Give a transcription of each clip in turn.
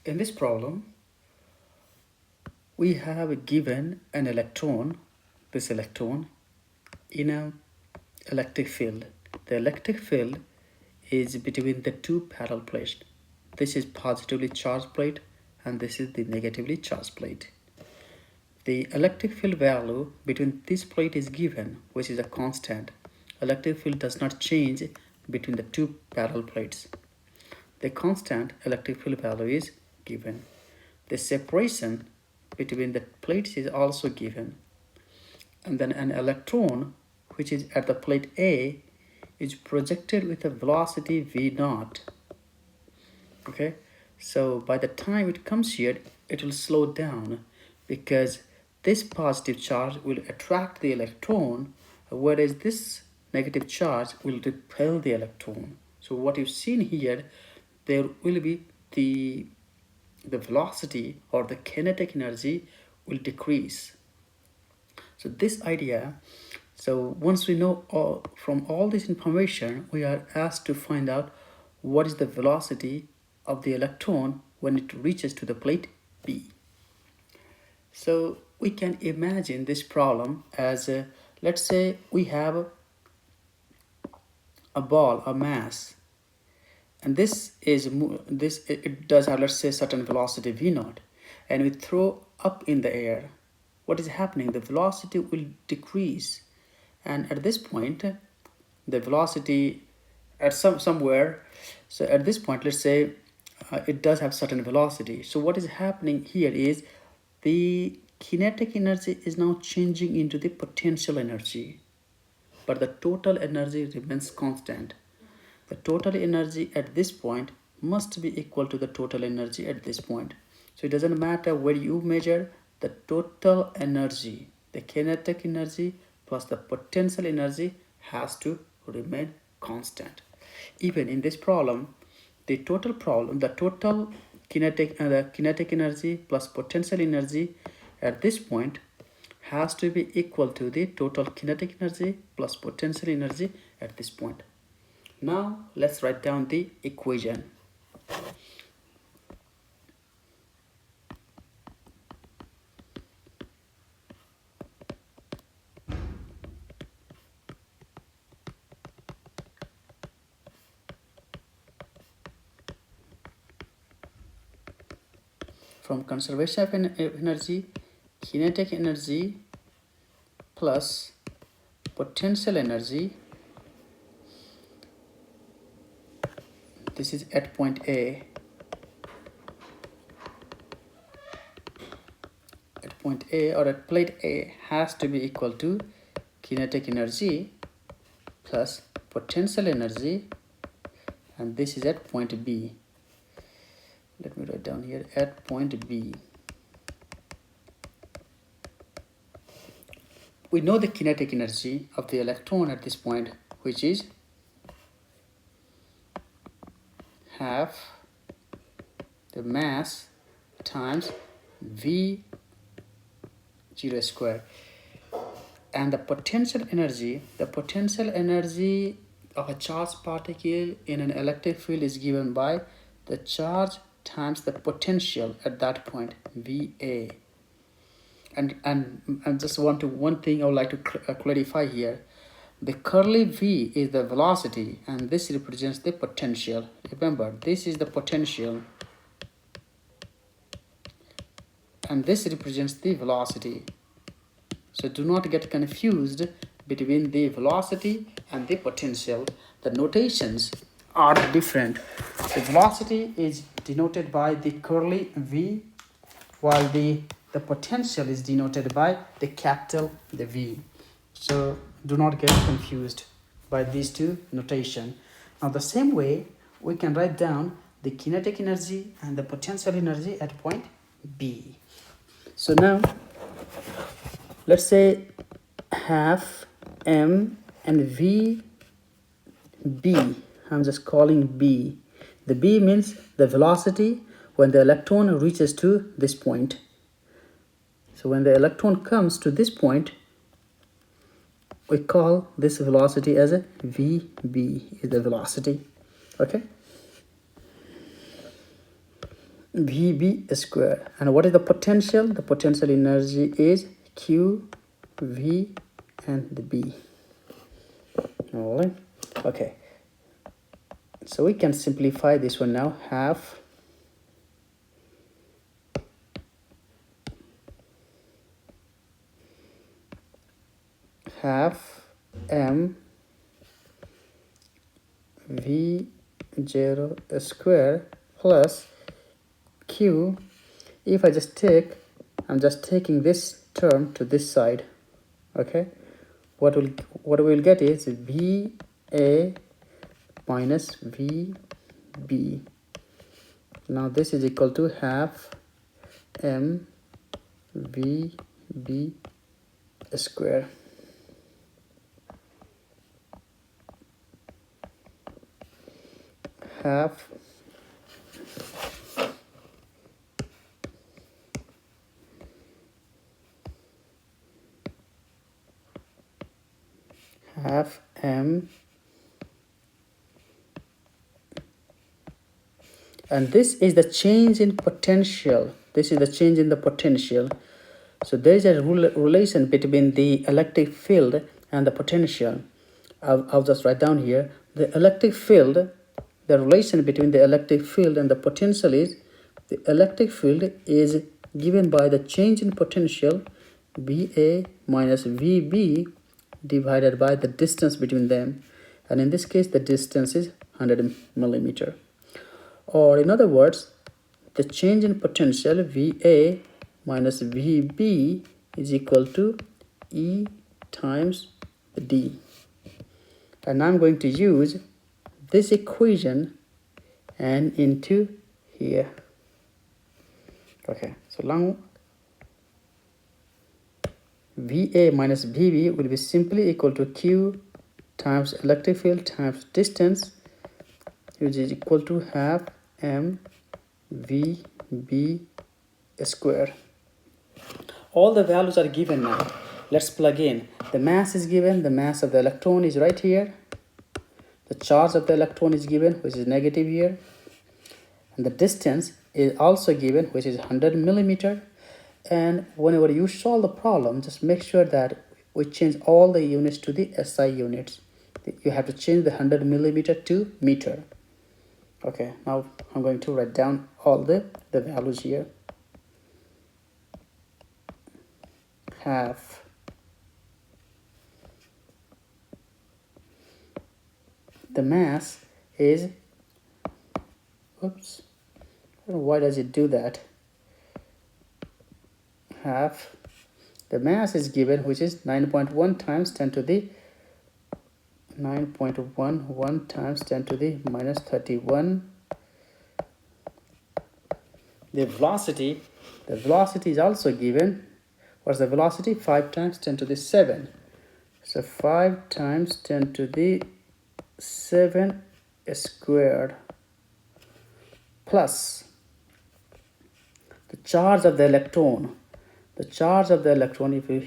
In this problem, we have given an electron, this electron, in an electric field. The electric field is between the two parallel plates. This is positively charged plate and this is the negatively charged plate. The electric field value between this plate is given, which is a constant. Electric field does not change between the two parallel plates. The constant electric field value is given. The separation between the plates is also given. And then an electron, which is at the plate A, is projected with a velocity v0. Okay, so by the time it comes here, it will slow down because this positive charge will attract the electron, whereas this negative charge will repel the electron. So what you've seen here, there will be the velocity or the kinetic energy will decrease. So this idea, so once we know from all this information, we are asked to find out what is the velocity of the electron when it reaches to the plate B. So we can imagine this problem as let's say we have a ball, a mass, and it does have, let's say, certain velocity v0, and we throw up in the air. What is happening? The velocity will decrease, and at this point the velocity at somewhere, so at this point, let's say it does have certain velocity. So what is happening here is the kinetic energy is now changing into the potential energy, but the total energy remains constant. The total energy at this point must be equal to the total energy at this point. So it doesn't matter where you measure, the total energy, the kinetic energy plus the potential energy has to remain constant. Even in this problem, the total kinetic energy plus potential energy at this point has to be equal to the total kinetic energy plus potential energy at this point. Now let's write down the equation. From conservation of energy, kinetic energy plus potential energy, this is at point A. At point A or at plate A has to be equal to kinetic energy plus potential energy, and this is at point B. Let me write down here at point B. We know the kinetic energy of the electron at this point, which is half the mass times v0 square. And the potential energy of a charged particle in an electric field is given by the charge times the potential at that point, VA. And just one thing I would like to clarify here. The curly V is the velocity and this represents the potential. Remember, this is the potential and this represents the velocity. So do not get confused between the velocity and the potential. The notations are different. The velocity is denoted by the curly V, while the potential is denoted by the capital the V. So do not get confused by these two notation. Now the same way we can write down the kinetic energy and the potential energy at point B. So now let's say half m and v b. I'm just calling b. The b means the velocity when the electron reaches to this point. So when the electron comes to this point, we call this velocity as a vb is the velocity. Okay, VB square. And what is the potential? The potential energy is Q, V, and the B. All right. Okay. So we can simplify this one now. Half M V0 square plus Q. If I just take, I'm just taking this term to this side. Okay. What we'll get is VA minus VB. Now this is equal to half M VB square. Half M, and this is the change in potential. This is the change in the potential. So there is a relation between the electric field and the potential. I'll just write down here the electric field. The relation between the electric field and the potential is the electric field is given by the change in potential VA minus VB divided by the distance between them, and in this case the distance is 100 millimeter. Or in other words, the change in potential VA minus VB is equal to E times D. And I'm going to use this equation and into here. Okay, so now VA minus VB will be simply equal to Q times electric field times distance, which is equal to half M VB square. All the values are given now. Let's plug in. The mass is given. The mass of the electron is right here. The charge of the electron is given, which is negative here. And the distance is also given, which is 100 millimeter. And whenever you solve the problem, just make sure that we change all the units to the SI units. You have to change the 100 millimeter to meter. Okay, now I'm going to write down all the values here. Half the mass is, oops, I don't know why does it do that. Half the mass is given, which is 9.1 times 10 to the 9.11 times 10 to the minus 31. The velocity is also given. What's the velocity? 5 times 10 to the 7. So 5 times 10 to the 7 squared plus the charge of the electron. The charge of the electron, if you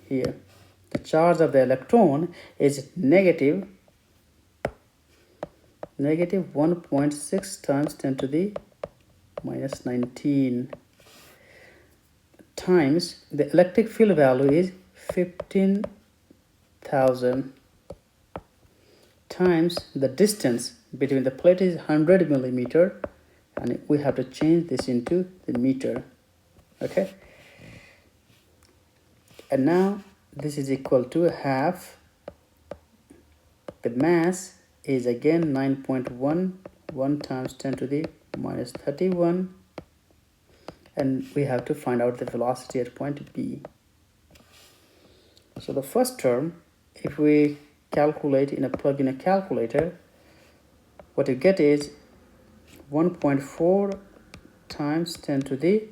here, the charge of the electron is negative 1.6 times 10 to the minus 19 times the electric field value is 15,000 times the distance between the plate is 100 millimeter, and we have to change this into the meter. Okay, and now this is equal to half. The mass is again 9.11 times 10 to the minus 31, and we have to find out the velocity at point B. So the first term, if we calculate plug in a calculator, what you get is 1.4 times 10 to the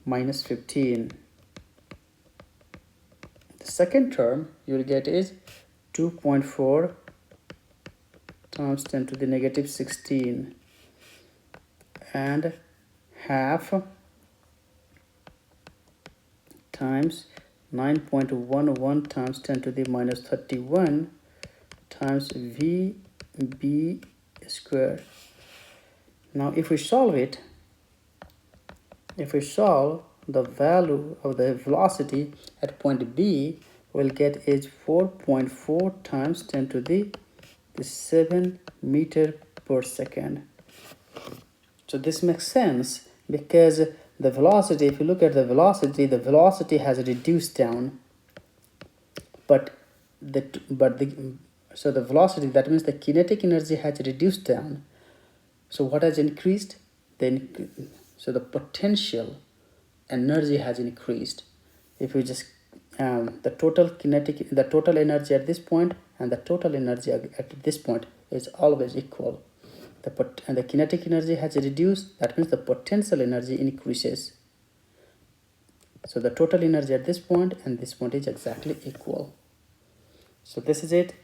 minus 15. The second term you will get is 2.4 times 10 to the negative 16, and half times 9.11 times 10 to the minus 31 times VB squared. Now if we solve it, If we solve, the value of the velocity at point B we'll get is 4.4 times 10 to the 7 meter per second. So this makes sense because the velocity, if you look at the velocity has reduced down, but so the velocity, that means the kinetic energy has reduced down. So what has increased? So the potential energy has increased. If we just the total energy at this point and the total energy at this point is always equal. And the kinetic energy has reduced, that means the potential energy increases. So the total energy at this point and this point is exactly equal. So this is it.